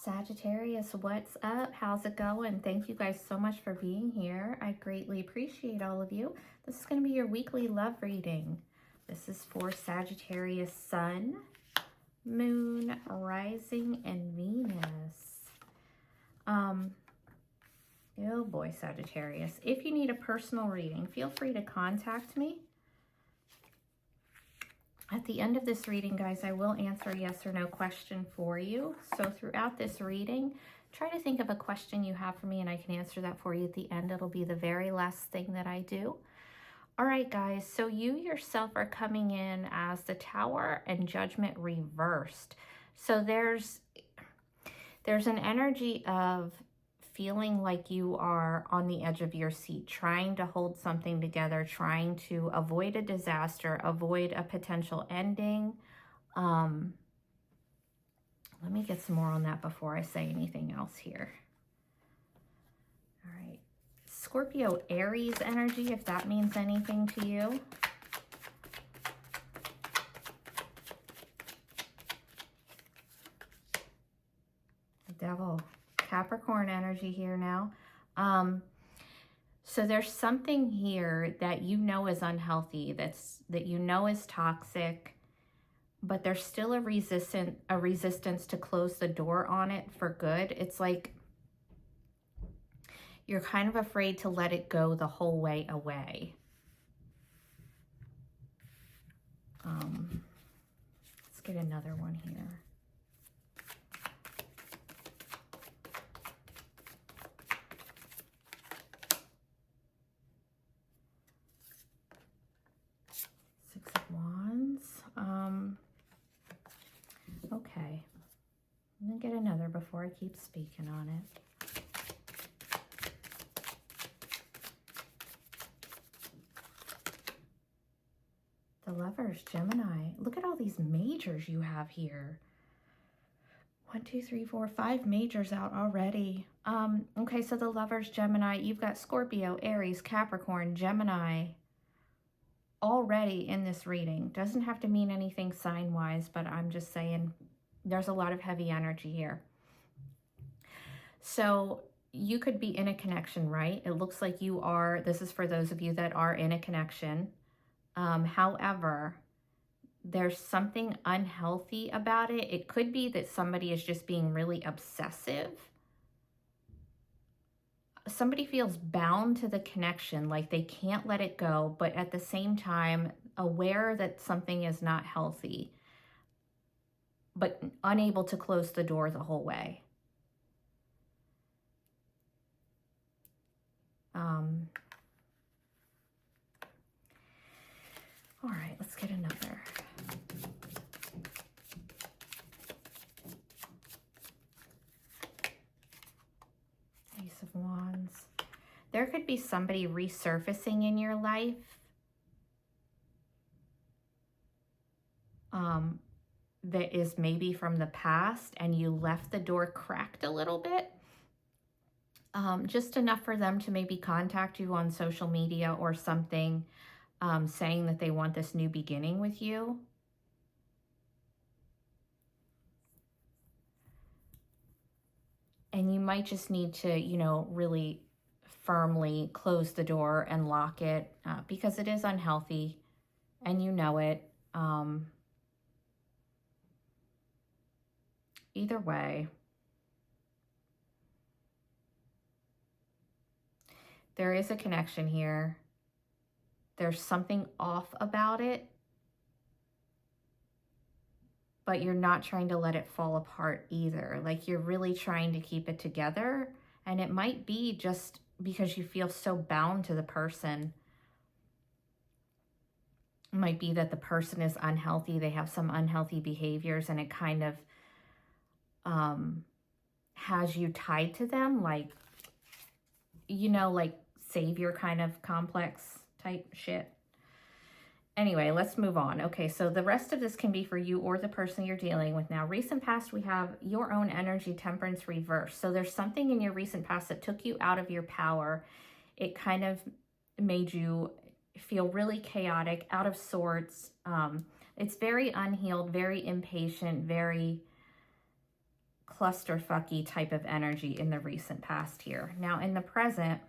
Sagittarius, what's up? How's it going? Thank you guys so much for being here. I greatly appreciate all of you. This is going to be your weekly love reading. This is for Sagittarius Sun, Moon, Rising, and Venus. Oh boy, Sagittarius. If you need a personal reading, feel free to contact me. At the end of this reading, guys, I will answer a yes or no question for you. So throughout this reading, try to think of a question you have for me and I can answer that for you at the end. It'll be the very last thing that I do. All right, guys, so you yourself are coming in as the Tower and Judgment reversed. So there's an energy of feeling like you are on the edge of your seat, trying to hold something together, trying to avoid a disaster, avoid a potential ending. Let me get some more on that before I say anything else here. All right. Scorpio, Aries energy, if that means anything to you. The Devil. Capricorn energy here now. So there's something here that you know is unhealthy, that you know is toxic, but there's still a resistance to close the door on it for good. It's like you're kind of afraid to let it go the whole way away. Let's get another one here. Okay, I'm gonna get another before I keep speaking on it. The Lovers, Gemini. Look at all these majors you have here. 1, 2, 3, 4, 5 majors out already. Okay, so the Lovers, Gemini, you've got Scorpio, Aries, Capricorn, Gemini already in this reading. Doesn't have to mean anything sign-wise, but I'm just saying there's a lot of heavy energy here. So you could be in a connection, right? It looks like you are. This is for those of you that are in a connection. However, there's something unhealthy about it. It could be that somebody is just being really obsessive. Somebody feels bound to the connection, like they can't let it go, but at the same time, aware that something is not healthy, but unable to close the door the whole way. All right, let's get another. Ace of Wands. There could be somebody resurfacing in your life that is maybe from the past and you left the door cracked a little bit. Just enough for them to maybe contact you on social media or something, saying that they want this new beginning with you. And you might just need to, you know, really firmly close the door and lock it because it is unhealthy and you know it. Either way, there is a connection here. There's something off about it, but you're not trying to let it fall apart either. Like you're really trying to keep it together. And it might be just because you feel so bound to the person. It might be that the person is unhealthy. They have some unhealthy behaviors and it kind of has you tied to them. Like, you know, like savior kind of complex type shit. Anyway, let's move on. Okay, so the rest of this can be for you or the person you're dealing with now. Recent past, we have your own energy, Temperance reverse. So there's something in your recent past that took you out of your power. It kind of made you feel really chaotic, out of sorts. It's very unhealed, very impatient, very clusterfucky type of energy in the recent past here. Now in the present,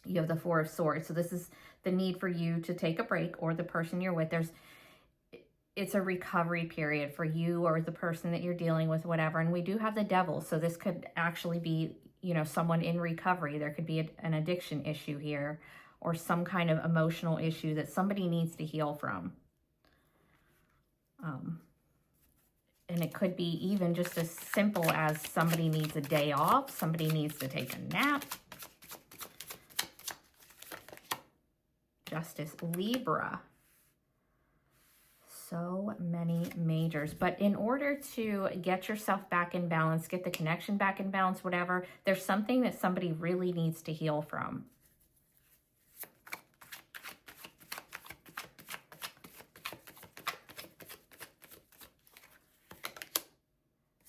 you have the Four of Swords. So this is the need for you to take a break, or the person you're with. It's a recovery period for you or the person that you're dealing with, whatever. And we do have the Devil. So this could actually be, you know, someone in recovery. There could be an addiction issue here, or some kind of emotional issue that somebody needs to heal from. And it could be even just as simple as somebody needs a day off, somebody needs to take a nap. Justice, Libra. So many majors. But in order to get yourself back in balance, get the connection back in balance, whatever, there's something that somebody really needs to heal from.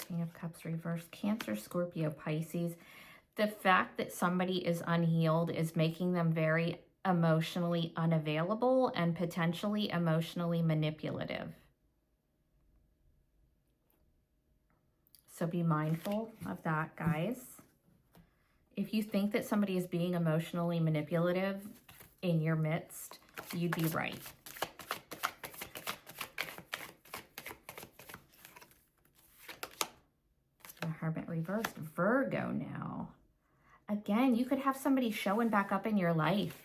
King of Cups reversed, Cancer, Scorpio, Pisces. The fact that somebody is unhealed is making them very emotionally unavailable and potentially emotionally manipulative. So be mindful of that, guys. If you think that somebody is being emotionally manipulative in your midst, you'd be right. The Hermit reversed, Virgo now. Again, you could have somebody showing back up in your life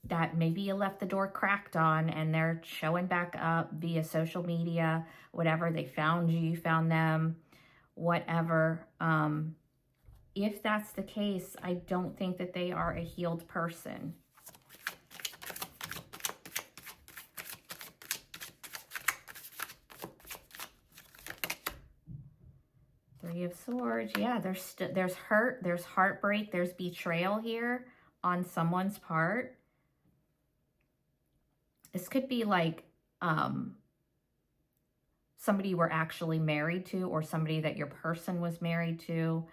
that maybe you left the door cracked on, and they're showing back up via social media, whatever. They found you, you found them, whatever. If that's the case, I don't think that they are a healed person. Three of Swords. Yeah, there's hurt, there's heartbreak, there's betrayal here on someone's part. This could be like somebody you were actually married to, or somebody that your person was married to,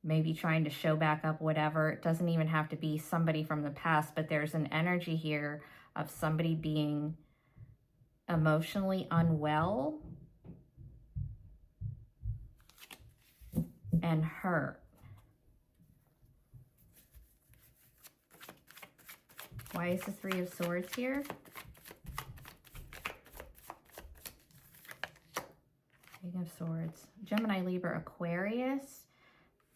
maybe trying to show back up, whatever. It doesn't even have to be somebody from the past, but there's an energy here of somebody being emotionally unwell and hurt. Why is the Three of Swords here? King of Swords. Gemini, Libra, Aquarius.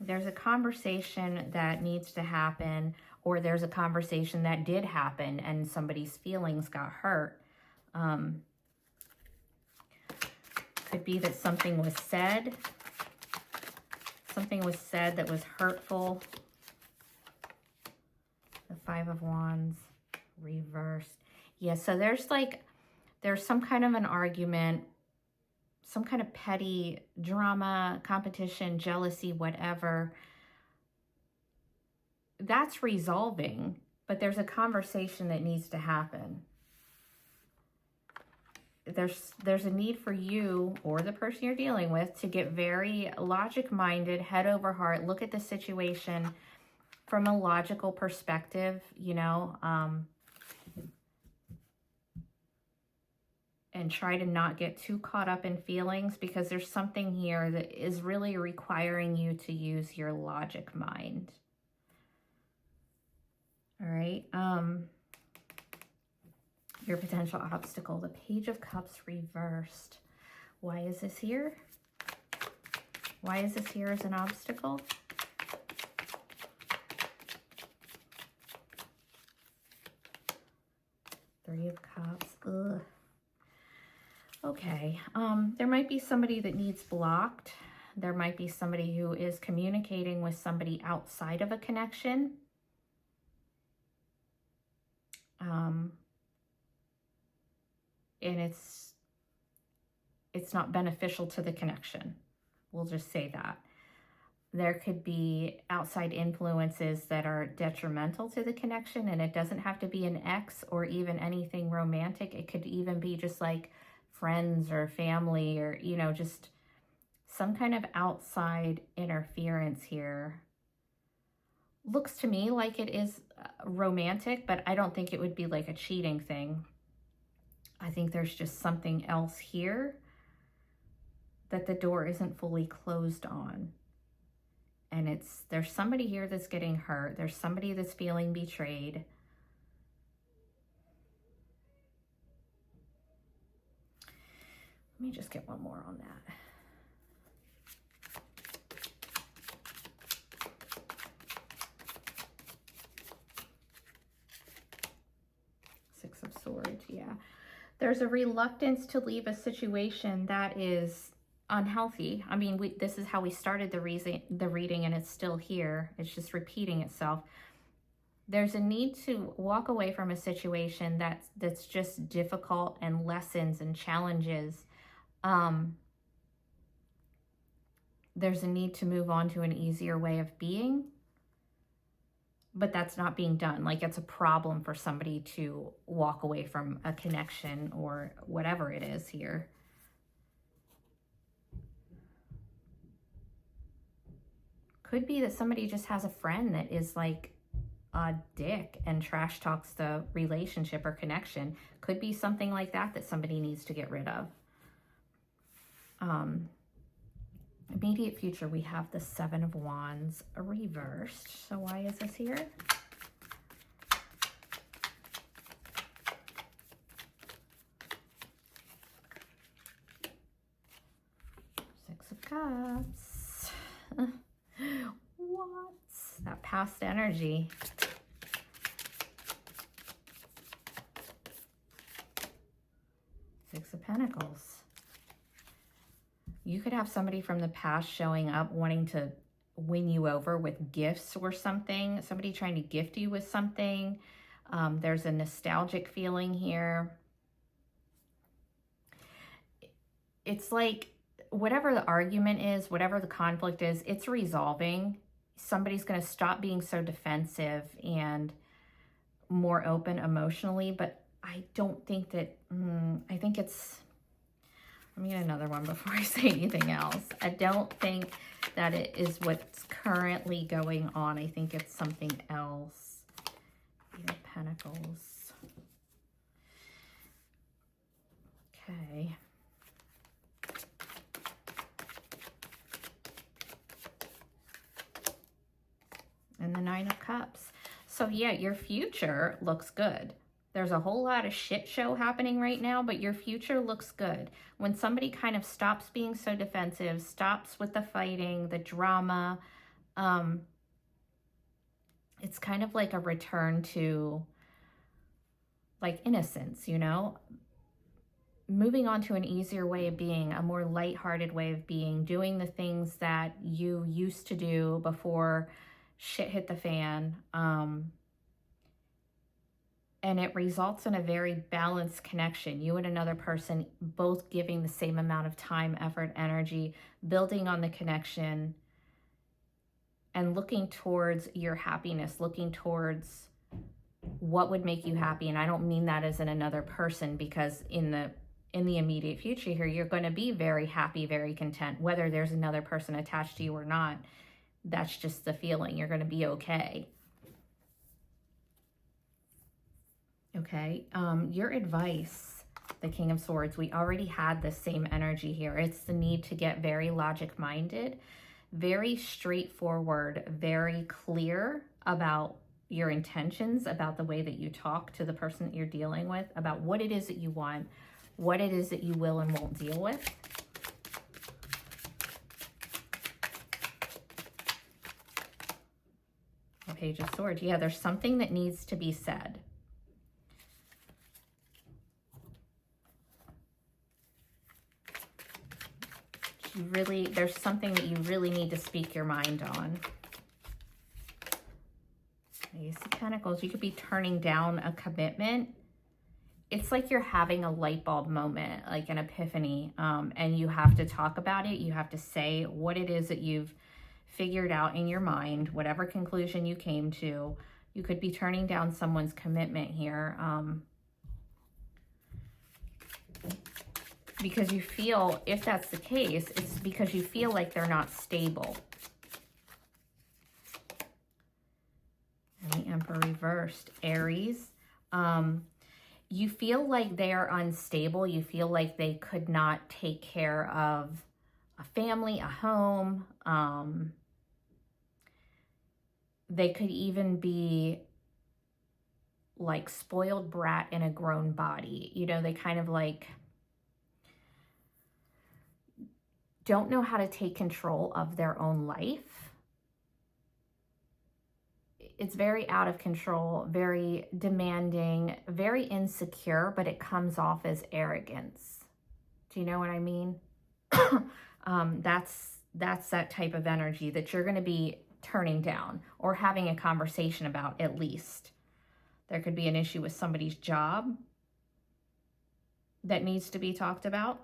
There's a conversation that needs to happen, or there's a conversation that did happen and somebody's feelings got hurt. Could be that something was said. Something was said that was hurtful. The Five of Wands reversed. Yeah, so there's some kind of an argument, some kind of petty drama, competition, jealousy, whatever. That's resolving, but there's a conversation that needs to happen. There's a need for you or the person you're dealing with to get very logic-minded, head over heart, look at the situation from a logical perspective, you know, and try to not get too caught up in feelings, because there's something here that is really requiring you to use your logic mind. All right. Your potential obstacle, the Page of Cups reversed. Why is this here? Why is this here as an obstacle? Three of Cups. Ugh. Okay. There might be somebody that needs blocked. There might be somebody who is communicating with somebody outside of a connection. And it's not beneficial to the connection. We'll just say that. There could be outside influences that are detrimental to the connection, and it doesn't have to be an ex or even anything romantic. It could even be just like friends or family, or, you know, just some kind of outside interference here. Looks to me like it is romantic, but I don't think it would be like a cheating thing. I think there's just something else here that the door isn't fully closed on. And there's somebody here that's getting hurt. There's somebody that's feeling betrayed. Let me just get one more on that. Six of Swords, yeah. There's a reluctance to leave a situation that is unhealthy. I mean, this is how we started the reading, and it's still here. It's just repeating itself. There's a need to walk away from a situation that's just difficult, and lessons and challenges. There's a need to move on to an easier way of being, but that's not being done. Like, it's a problem for somebody to walk away from a connection or whatever it is here. Could be that somebody just has a friend that is like a dick and trash talks the relationship or connection. Could be something like that somebody needs to get rid of. Immediate future, we have the Seven of Wands reversed. So why is this here? Six of Cups. What? That past energy. Six of Pentacles. You could have somebody from the past showing up wanting to win you over with gifts or something. Somebody trying to gift you with something. There's a nostalgic feeling here. It's like whatever the argument is, whatever the conflict is, it's resolving. Somebody's going to stop being so defensive and more open emotionally. But I don't think that, I think it's, let me get another one before I say anything else. I don't think that it is what's currently going on. I think it's something else. Eight of Pentacles. Okay. And the Nine of Cups. So yeah, your future looks good. There's a whole lot of shit show happening right now, but your future looks good. When somebody kind of stops being so defensive, stops with the fighting, the drama, it's kind of like a return to like innocence, you know? Moving on to an easier way of being, a more lighthearted way of being, doing the things that you used to do before shit hit the fan. And it results in a very balanced connection. You and another person both giving the same amount of time, effort, energy, building on the connection, and looking towards your happiness, looking towards what would make you happy. And I don't mean that as in another person, because in the immediate future here, you're going to be very happy, very content, whether there's another person attached to you or not. That's just the feeling. You're going to be okay. Okay, your advice, the King of Swords, we already had the same energy here. It's the need to get very logic-minded, very straightforward, very clear about your intentions, about the way that you talk to the person that you're dealing with, about what it is that you want, what it is that you will and won't deal with. The Page of Swords. Yeah, there's something that needs to be said. There's something that you really need to speak your mind on. Ace of Pentacles, you could be turning down a commitment. It's like you're having a light bulb moment, like an epiphany, and you have to talk about it. You have to say what it is that you've figured out in your mind, whatever conclusion you came to. You could be turning down someone's commitment here. Because you feel, if that's the case, it's because you feel like they're not stable. And the Emperor reversed. Aries, you feel like they are unstable. You feel like they could not take care of a family, a home. They could even be like spoiled brat in a grown body. You know, they kind of like don't know how to take control of their own life. It's very out of control, very demanding, very insecure, but it comes off as arrogance. Do you know what I mean? That's that type of energy that you're going to be turning down or having a conversation about, at least. There could be an issue with somebody's job that needs to be talked about.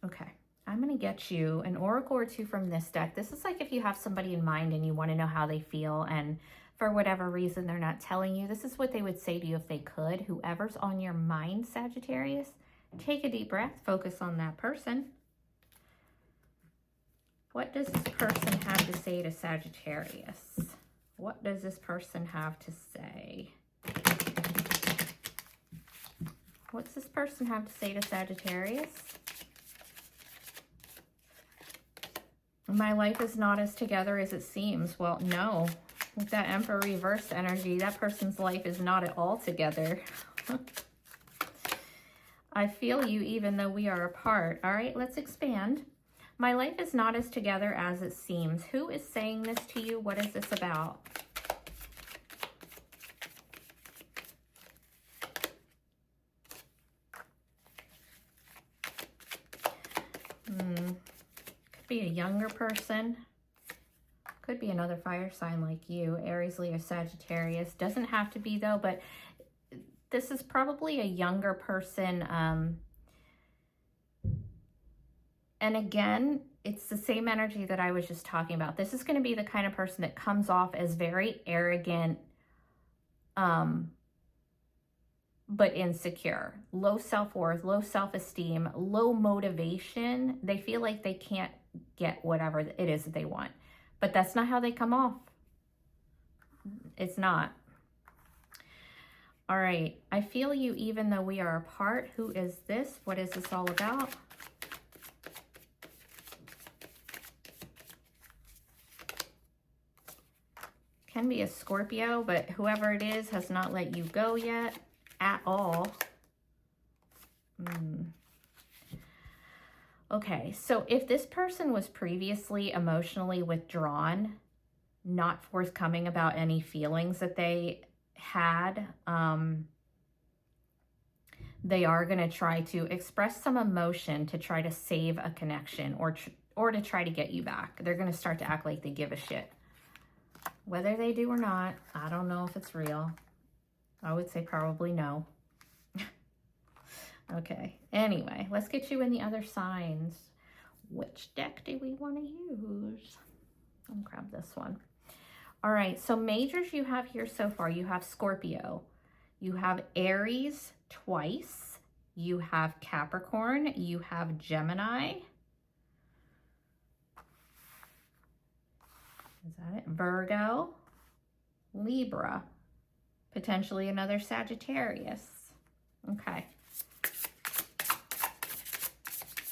Okay, I'm going to get you an oracle or two from this deck. This is like if you have somebody in mind and you want to know how they feel, and for whatever reason they're not telling you. This is what they would say to you if they could. Whoever's on your mind, Sagittarius, take a deep breath, focus on that person. What does this person have to say to Sagittarius? What does this person have to say? What's this person have to say to Sagittarius? My life is not as together as it seems. Well, no. With that Emperor reverse energy, that person's life is not at all together. I feel you even though we are apart. All right, let's expand. My life is not as together as it seems. Who is saying this to you? What is this about? Could be a younger person. Could be another fire sign like you, Aries, Leo, Sagittarius. Doesn't have to be though, but this is probably a younger person. And again, it's the same energy that I was just talking about. This is going to be the kind of person that comes off as very arrogant, but insecure. Low self-worth, low self-esteem, low motivation. They feel like they can't get whatever it is that they want. But that's not how they come off. It's not. All right. I feel you even though we are apart. Who is this? What is this all about? Can be a Scorpio, but whoever it is has not let you go yet at all. Okay, so if this person was previously emotionally withdrawn, not forthcoming about any feelings that they had, they are going to try to express some emotion to try to save a connection or to try to get you back. They're going to start to act like they give a shit. Whether they do or not, I don't know if it's real. I would say probably no. Okay, anyway, let's get you in the other signs. Which deck do we want to use? I'll grab this one. All right, so majors you have here so far. You have Scorpio. You have Aries twice. You have Capricorn. You have Gemini. Is that it? Virgo, Libra, potentially another Sagittarius. Okay.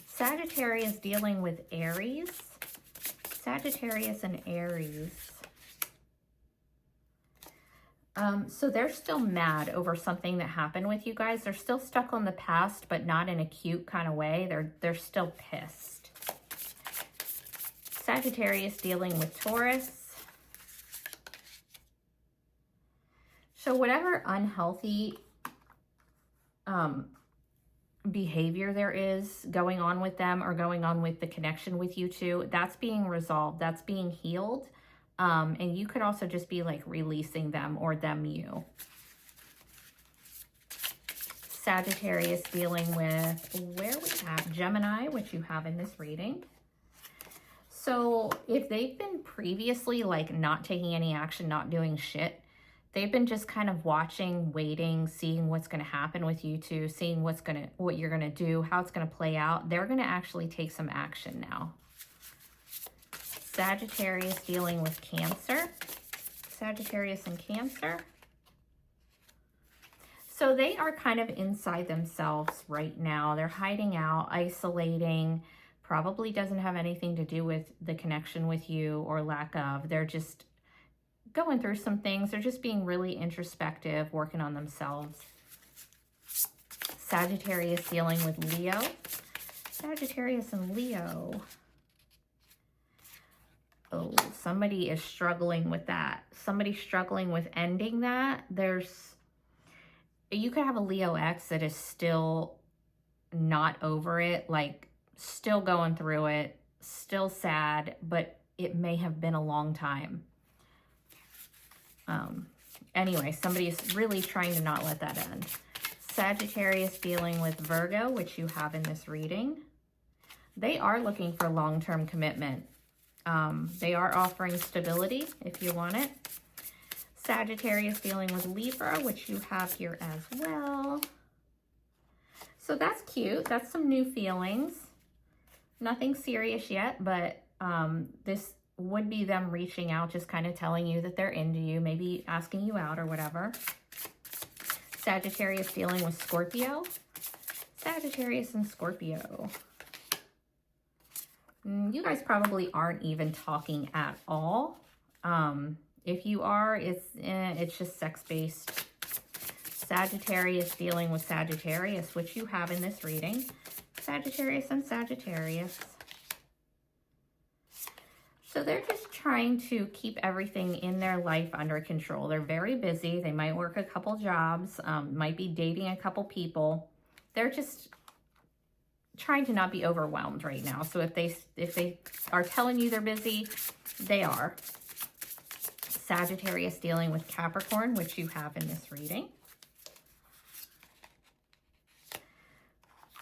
Sagittarius dealing with Aries. Sagittarius and Aries. So they're still mad over something that happened with you guys. They're still stuck on the past, but not in a cute kind of way. They're still pissed. Sagittarius dealing with Taurus. So whatever unhealthy behavior there is going on with them or going on with the connection with you two, that's being resolved. That's being healed. And you could also just be like releasing them or them you. Sagittarius dealing with, where we have Gemini, which you have in this reading. So if they've been previously like not taking any action, not doing shit, they've been just kind of watching, waiting, seeing what's going to happen with you two, seeing what you're going to do, how it's going to play out. They're going to actually take some action now. Sagittarius dealing with Cancer. Sagittarius and Cancer. So they are kind of inside themselves right now. They're hiding out, isolating. Probably doesn't have anything to do with the connection with you or lack of. They're just going through some things. They're just being really introspective, working on themselves. Sagittarius dealing with Leo. Sagittarius and Leo. Oh, somebody is struggling with that. Somebody's struggling with ending that. You could have a Leo ex that is still not over it, like still going through it, still sad, but it may have been a long time. Anyway, somebody is really trying to not let that end. Sagittarius dealing with Virgo, which you have in this reading. They are looking for long-term commitment. They are offering stability if you want it. Sagittarius dealing with Libra, which you have here as well. So that's cute. That's some new feelings. Nothing serious yet, but this would be them reaching out, just kind of telling you that they're into you, maybe asking you out or whatever. Sagittarius dealing with Scorpio. Sagittarius and Scorpio. You guys probably aren't even talking at all. If you are, it's just sex-based. Sagittarius dealing with Sagittarius, which you have in this reading. Sagittarius and Sagittarius. So they're just trying to keep everything in their life under control. They're very busy. They might work a couple jobs, might be dating a couple people. They're just trying to not be overwhelmed right now. So if they are telling you they're busy, they are. Sagittarius dealing with Capricorn, which you have in this reading.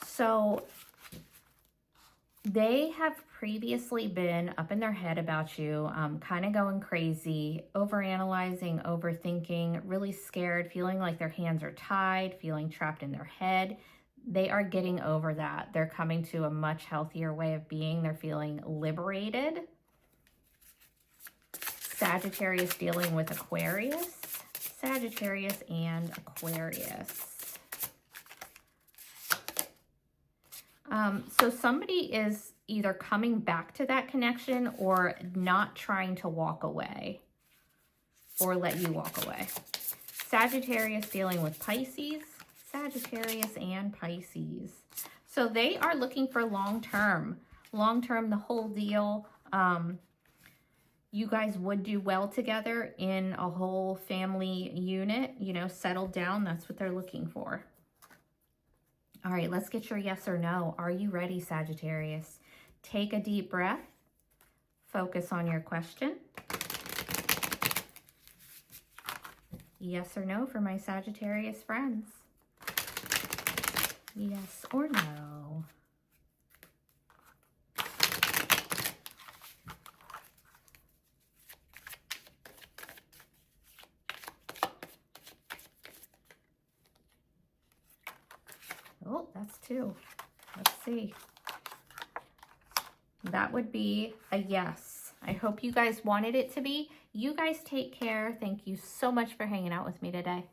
So they have previously been up in their head about you, kind of going crazy, overanalyzing, overthinking, really scared, feeling like their hands are tied, feeling trapped in their head. They are getting over that. They're coming to a much healthier way of being. They're feeling liberated. Sagittarius dealing with Aquarius. Sagittarius and Aquarius. So somebody is either coming back to that connection or not trying to walk away or let you walk away. Sagittarius dealing with Pisces. Sagittarius and Pisces. So they are looking for long-term. Long-term, the whole deal. You guys would do well together in a whole family unit, you know, settled down. That's what they're looking for. All right, let's get your yes or no. Are you ready, Sagittarius? Take a deep breath. Focus on your question. Yes or no for my Sagittarius friends? Yes or no? Oh, that's 2. Let's see. That would be a yes. I hope you guys wanted it to be. You guys take care. Thank you so much for hanging out with me today.